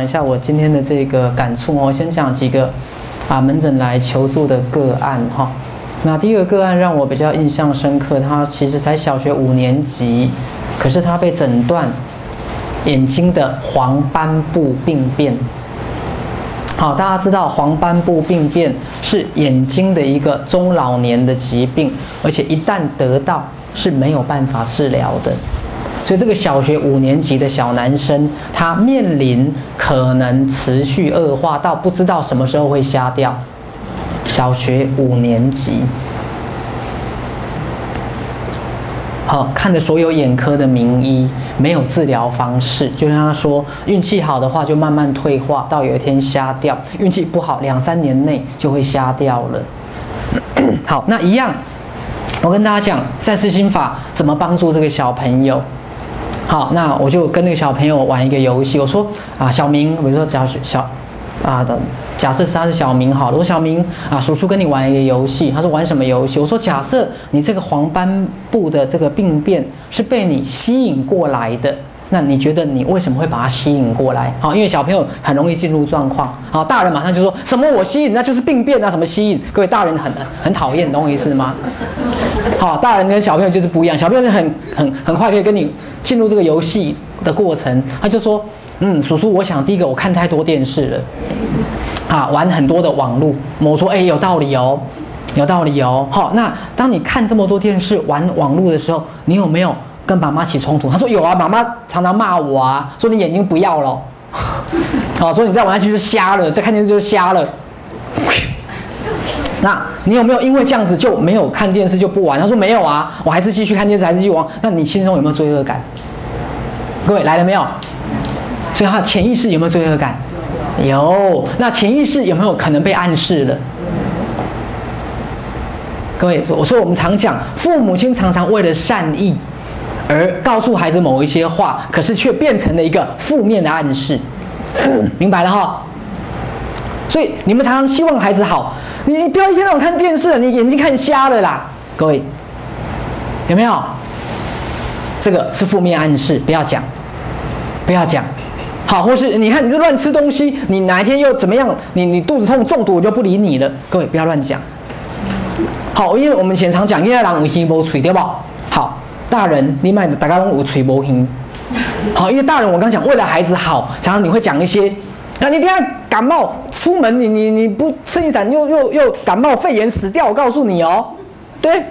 一下我今天的这个感触哦，先讲几个门诊来求助的个案哈。那第一个个案让我比较印象深刻，他其实才小学5年级，可是他被诊断眼睛的黄斑部病变。好，大家知道黄斑部病变是眼睛的一个中老年的疾病，而且一旦得到是没有办法治疗的。所以这个小学5年级的小男生，他面临可能持续恶化到不知道什么时候会瞎掉。小学5年级，好，看着所有眼科的名医，没有治疗方式，就跟他说，运气好的话就慢慢退化，到有一天瞎掉；运气不好，2、3年内就会瞎掉了。好，那一样，我跟大家讲赛斯心法怎么帮助这个小朋友。好，那我就跟那个小朋友玩一个游戏。我说小明，比如说假设他是小明好了，我说小明叔叔跟你玩一个游戏。他说玩什么游戏？我说假设你这个黄斑部的这个病变是被你吸引过来的，那你觉得你为什么会把它吸引过来？好，因为小朋友很容易进入状况。好，大人马上就说什么我吸引，那就是病变啊，什么吸引？各位大人很讨厌，懂我意思吗？好，大人跟小朋友就是不一样，小朋友就很快可以跟你进入这个游戏的过程。他就说，叔叔，我想第一个我看太多电视了，玩很多的网络。我说，有道理哦，有道理哦。好，那当你看这么多电视、玩网络的时候，你有没有跟妈妈起冲突？他说有啊，妈妈常常骂我啊，说你眼睛不要了，好，说你再玩下去就瞎了，再看电视就瞎了。那你有没有因为这样子就没有看电视就不玩？他说没有啊，我还是继续看电视，还是继续玩。那你心中有没有罪恶感？各位来了没有？所以他潜意识有没有罪恶感？有。那潜意识有没有可能被暗示了？各位，我说我们常讲，父母亲常常为了善意而告诉孩子某一些话，可是却变成了一个负面的暗示。明白了哈？所以你们常常希望孩子好，你不要一天到晚看电视了，你眼睛看瞎了啦。各位有没有？这个是负面暗示，不要讲，不要讲。好，或是你看你这乱吃东西，你哪一天又怎么样？你肚子痛中毒，我就不理你了。各位不要乱讲。好，因为我们以前常讲，因为人有耳无嘴，对不？好，大人你买大家都有嘴无耳。好，因为大人我刚讲，为了孩子好，常常你会讲一些，你等一下感冒出门，你不撑一伞又感冒肺炎死掉，我告诉你哦，对，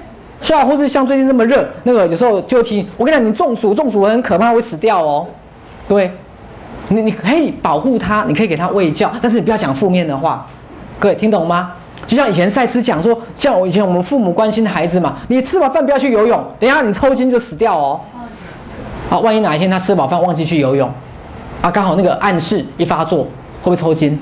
或是像最近这么热，那个有时候就提，我跟你讲，你中暑很可怕，会死掉哦，各位，你可以保护他，你可以给他喂教，但是你不要讲负面的话，各位听懂吗？就像以前赛斯讲说，像以前我们父母关心孩子嘛，你吃饱饭不要去游泳，等一下你抽筋就死掉哦。好，万一哪一天他吃饱饭忘记去游泳，刚好那个暗示一发作，会不会抽筋？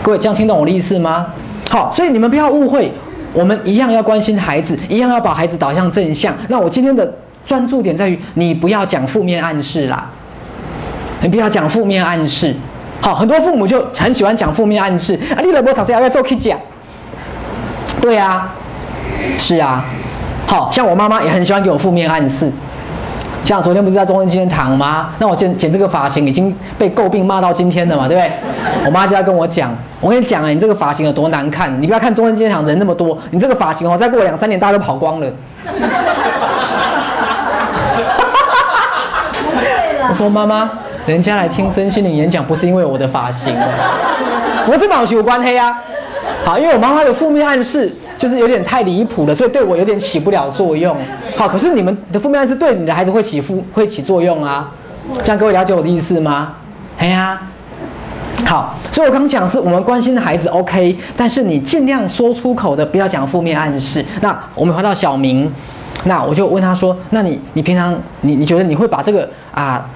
各位这样听懂我的意思吗？好，所以你们不要误会，我们一样要关心孩子，一样要把孩子导向正向。那我今天的专注点在于，你不要讲负面暗示啦，你不要讲负面暗示。好，很多父母就很喜欢讲负面暗示你老婆读书要做去讲，对啊，是啊。好像我妈妈也很喜欢给我负面暗示。像昨天不是在中正纪念堂吗？那我剪这个发型已经被诟病骂到今天了嘛，对不对？我妈就要跟我讲，我跟你讲你这个发型有多难看，你不要看中正纪念堂人那么多，你这个发型再过2、3年大家都跑光了。我说妈妈，人家来听身心灵演讲不是因为我的发型，我这脑有关黑啊。好，因为我妈妈有负面暗示，就是有点太离谱了，所以对我有点起不了作用。好，可是你们的负面暗示对你的孩子会起作用啊，这样各位了解我的意思吗？好，所以我刚讲是我们关心的孩子 OK， 但是你尽量说出口的不要讲负面暗示。那我们回到小明，那我就问他说，那你平常你觉得你会把这个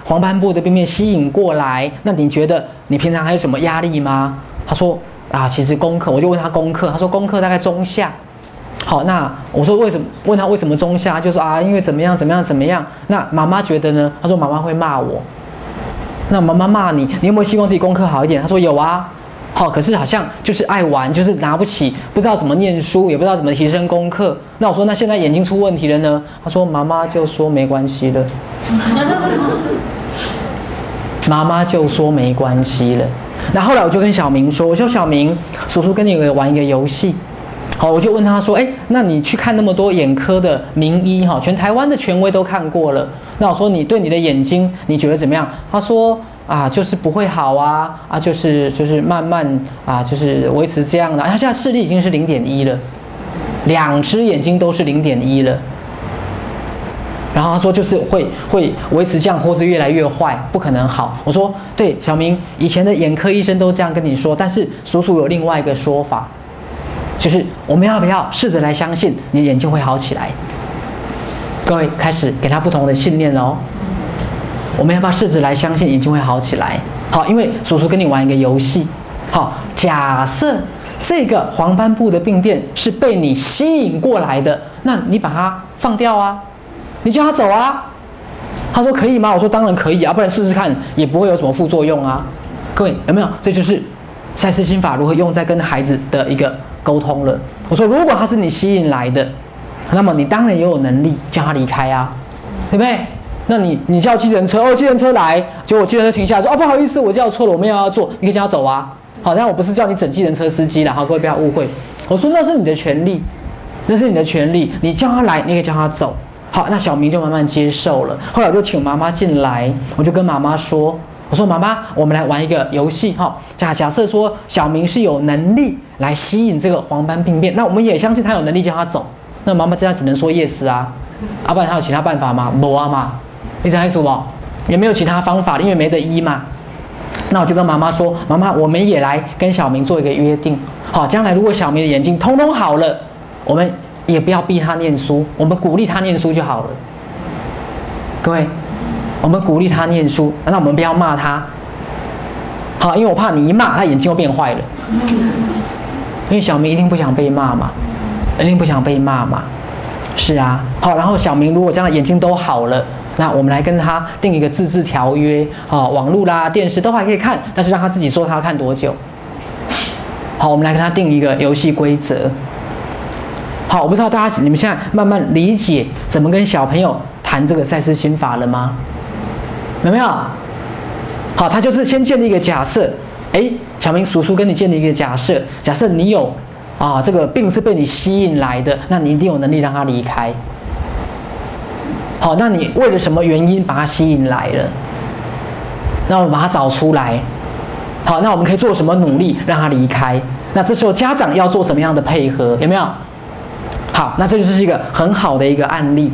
黄斑部的病变吸引过来？那你觉得你平常还有什么压力吗？他说其实功课，我就问他功课，他说功课大概中下。好，那我说问他为什么中下，就说因为怎么样。那妈妈觉得呢？他说妈妈会骂我。那妈妈骂你，你有没有希望自己功课好一点？他说有啊。好，可是好像就是爱玩，就是拿不起，不知道怎么念书，也不知道怎么提升功课。那我说那现在眼睛出问题了呢？他说妈妈就说没关系了。妈妈就说没关系了。那后来我就跟小明说，我说小明，叔叔跟你玩一个游戏。好，我就问他说，那你去看那么多眼科的名医哈，全台湾的权威都看过了，那我说你对你的眼睛你觉得怎么样？他说就是不会好就是慢慢就是维持这样的。他现在视力已经是0.1了，2只眼睛都是0.1了。然后他说就是会维持这样，或是越来越坏，不可能好。我说对，小明，以前的眼科医生都这样跟你说，但是叔叔有另外一个说法，就是我们要不要试着来相信你的眼睛会好起来？各位开始给他不同的信念哦。我们要不要试着来相信眼睛会好起来？好，因为叔叔跟你玩一个游戏。好，假设这个黄斑部的病变是被你吸引过来的，那你把它放掉啊。你叫他走啊，他说可以吗？我说当然可以啊，不然试试看也不会有什么副作用啊。各位有没有？这就是赛斯心法如何用在跟孩子的一个沟通了。我说如果他是你吸引来的，那么你当然也有能力叫他离开啊，对不对？那你叫计程车，计程车来，结果计程车停下来说，不好意思，我叫错了，我们要坐，你可以叫他走啊。好，但我不是叫你整计程车司机啦，好，各位不要误会。我说那是你的权利，那是你的权利，你叫他来，你可以叫他走。好，那小明就慢慢接受了。后来我就请妈妈进来，我就跟妈妈说：“我说妈妈，我们来玩一个游戏哈。假设说小明是有能力来吸引这个黄斑病变，那我们也相信他有能力叫他走。那妈妈这样只能说 yes 啊，不然他有其他办法吗？没啊嘛，你知道什么？也没有其他方法，因为没得医嘛。那我就跟妈妈说：妈妈，我们也来跟小明做一个约定。好，将来如果小明的眼睛通通好了，我们也不要逼他念书，我们鼓励他念书就好了。各位，我们鼓励他念书，那我们不要骂他。好，因为我怕你一骂他眼睛又变坏了。因为小明一定不想被骂嘛，一定不想被骂嘛。是啊，好，然后小明如果将来眼睛都好了，那我们来跟他定一个自治条约，网络啦、电视都还可以看，但是让他自己说他要看多久。好，我们来跟他定一个游戏规则。好，我不知道你们现在慢慢理解怎么跟小朋友谈这个赛斯心法了吗？有没有？好，他就是先建立一个假设，小明叔叔跟你建立一个假设，假设你有这个病是被你吸引来的，那你一定有能力让他离开。好，那你为了什么原因把他吸引来了？那我们把他找出来。好，那我们可以做什么努力让他离开？那这时候家长要做什么样的配合？有没有？好，那这就是一个很好的一个案例。